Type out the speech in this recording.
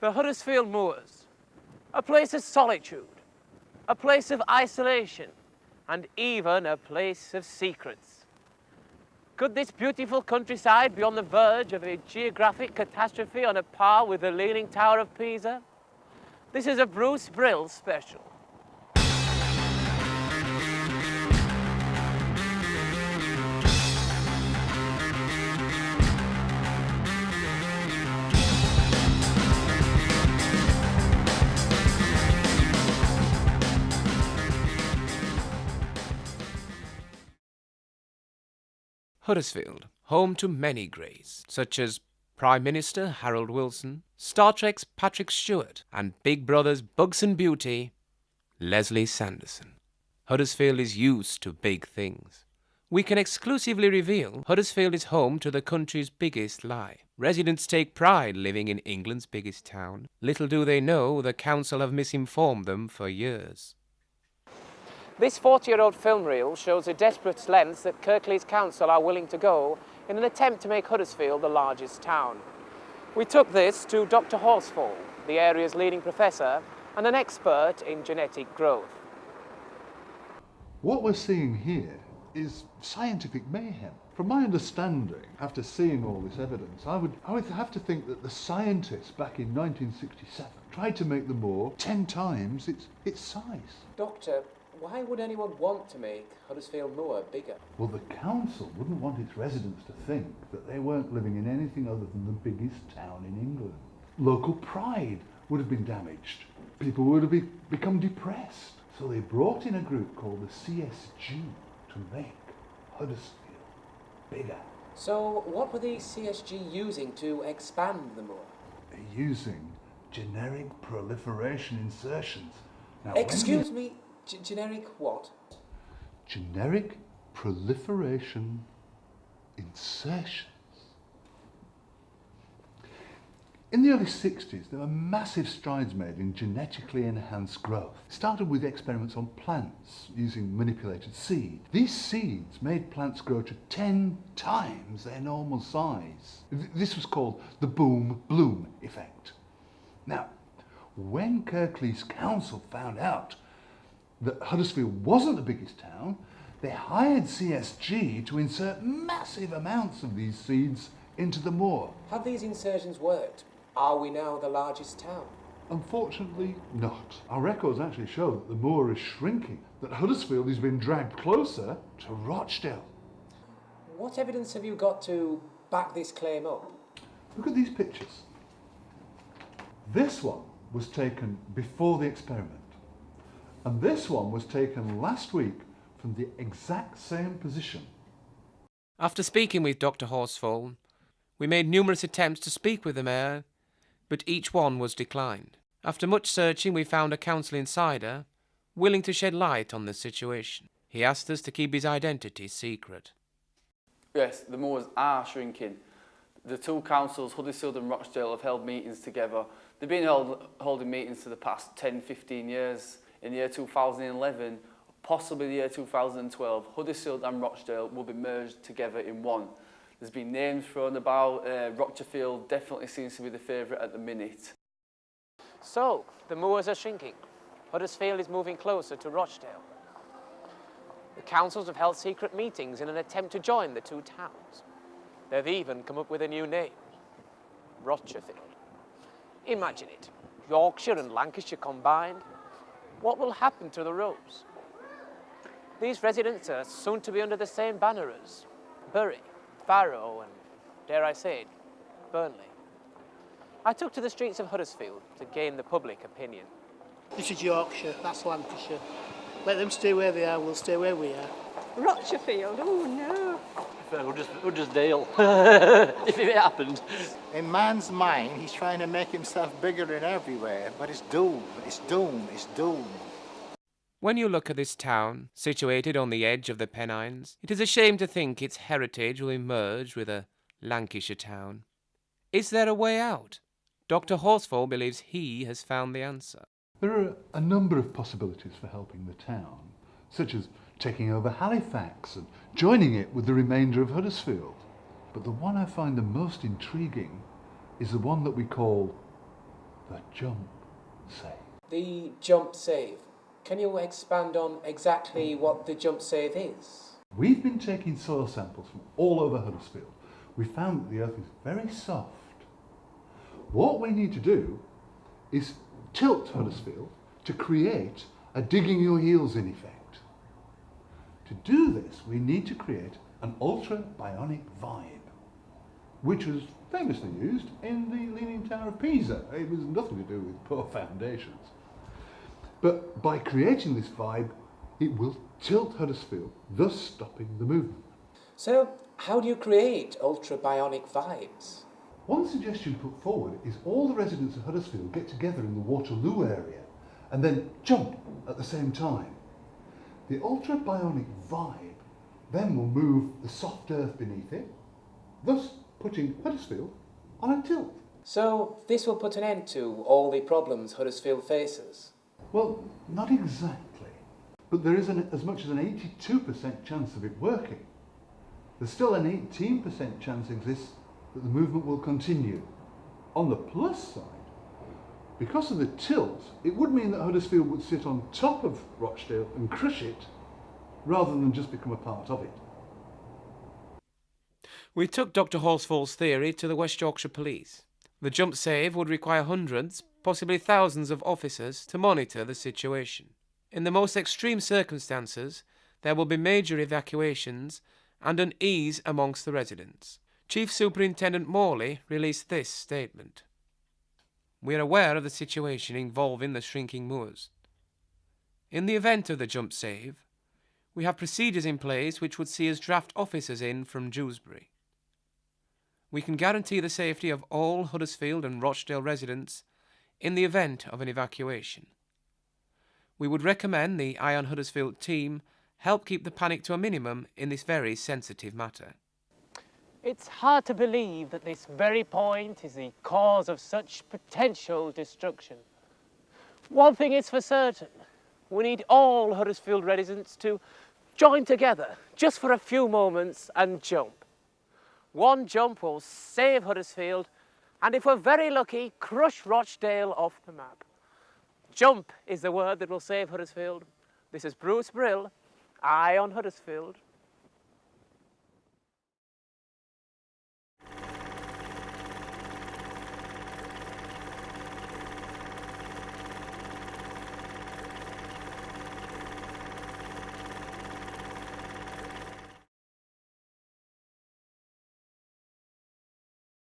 The Huddersfield Moors, a place of solitude, a place of isolation, and even a place of secrets. Could this beautiful countryside be on the verge of a geographic catastrophe on a par with the Leaning Tower of Pisa? This is a Bruce Brill special. Huddersfield, home to many greys, such as Prime Minister Harold Wilson, Star Trek's Patrick Stewart, and Big Brother's buxom beauty, Leslie Sanderson. Huddersfield is used to big things. We can exclusively reveal Huddersfield is home to the country's biggest lie. Residents take pride living in England's biggest town. Little do they know the council have misinformed them for years. This 40-year-old film reel shows the desperate lengths that Kirklees Council are willing to go in an attempt to make Huddersfield the largest town. We took this to Dr. Horsfall, the area's leading professor and an expert in genetic growth. What we're seeing here is scientific mayhem. From my understanding, after seeing all this evidence, I would have to think that the scientists back in 1967 tried to make the moor 10 times its size. Doctor, why would anyone want to make Huddersfield Moor bigger? Well, the council wouldn't want its residents to think that they weren't living in anything other than the biggest town in England. Local pride would have been damaged. People would have become depressed. So they brought in a group called the CSG to make Huddersfield bigger. So what were the CSG using to expand the moor? Using generic proliferation insertions. Now, Excuse me? Generic what? Generic proliferation insertions. In the early 60s, there were massive strides made in genetically enhanced growth. It started with experiments on plants using manipulated seed. These seeds made plants grow to 10 times their normal size. This was called the boom-bloom effect. Now, when Kirklees Council found out that Huddersfield wasn't the biggest town, they hired CSG to insert massive amounts of these seeds into the moor. Have these insertions worked? Are we now the largest town? Unfortunately not. Our records actually show that the moor is shrinking, that Huddersfield is being dragged closer to Rochdale. What evidence have you got to back this claim up? Look at these pictures. This one was taken before the experiment. And this one was taken last week from the exact same position. After speaking with Dr. Horsfall, we made numerous attempts to speak with the mayor, but each one was declined. After much searching, we found a council insider willing to shed light on the situation. He asked us to keep his identity secret. Yes, the moors are shrinking. The two councils, Huddersfield and Rochdale, have held meetings together. They've been holding meetings for the past 10, 15 years. In the year 2011, possibly the year 2012, Huddersfield and Rochdale will be merged together in one. There's been names thrown about. Rocherfield definitely seems to be the favourite at the minute. So, the moors are shrinking. Huddersfield is moving closer to Rochdale. The councils have held secret meetings in an attempt to join the two towns. They've even come up with a new name, Rocherfield. Imagine it, Yorkshire and Lancashire combined. What will happen to the roads? These residents are soon to be under the same banner as Bury, Barrow and, dare I say it, Burnley. I took to the streets of Huddersfield to gain the public opinion. This is Yorkshire, that's Lancashire. Let them stay where they are, we'll stay where we are. Rocherfield, oh no. Huddersdale, if it happened. In man's mind, he's trying to make himself bigger than everywhere, but it's doomed, it's doomed, it's doomed. When you look at this town, situated on the edge of the Pennines, it is a shame to think its heritage will emerge with a Lancashire town. Is there a way out? Dr. Horsfall believes he has found the answer. There are a number of possibilities for helping the town, such as taking over Halifax and joining it with the remainder of Huddersfield. But the one I find the most intriguing is the one that we call the jump save. The jump save. Can you expand on exactly what the jump save is? We've been taking soil samples from all over Huddersfield. We found that the earth is very soft. What we need to do is tilt Huddersfield to create a digging your heels in effect. To do this, we need to create an ultra-bionic vibe, which was famously used in the Leaning Tower of Pisa. It was nothing to do with poor foundations. But by creating this vibe, it will tilt Huddersfield, thus stopping the movement. So, how do you create ultra-bionic vibes? One suggestion put forward is all the residents of Huddersfield get together in the Waterloo area and then jump at the same time. The ultra-bionic vibe then will move the soft earth beneath it, thus putting Huddersfield on a tilt. So, this will put an end to all the problems Huddersfield faces? Well, not exactly, but there is as much as an 82% chance of it working. There's still an 18% chance exists that the movement will continue. On the plus side, because of the tilt, it would mean that Huddersfield would sit on top of Rochdale and crush it, rather than just become a part of it. We took Dr. Horsfall's theory to the West Yorkshire Police. The jump save would require hundreds, possibly thousands of officers to monitor the situation. In the most extreme circumstances, there will be major evacuations and an ease amongst the residents. Chief Superintendent Morley released this statement. We are aware of the situation involving the shrinking moors. In the event of the jump save, we have procedures in place which would see us draft officers in from Dewsbury. We can guarantee the safety of all Huddersfield and Rochdale residents in the event of an evacuation. We would recommend the Eye on Huddersfield team help keep the panic to a minimum in this very sensitive matter. It's hard to believe that this very point is the cause of such potential destruction. One thing is for certain, we need all Huddersfield residents to join together just for a few moments and jump. One jump will save Huddersfield and, if we're very lucky, crush Rochdale off the map. Jump is the word that will save Huddersfield. This is Bruce Brill, Eye on Huddersfield.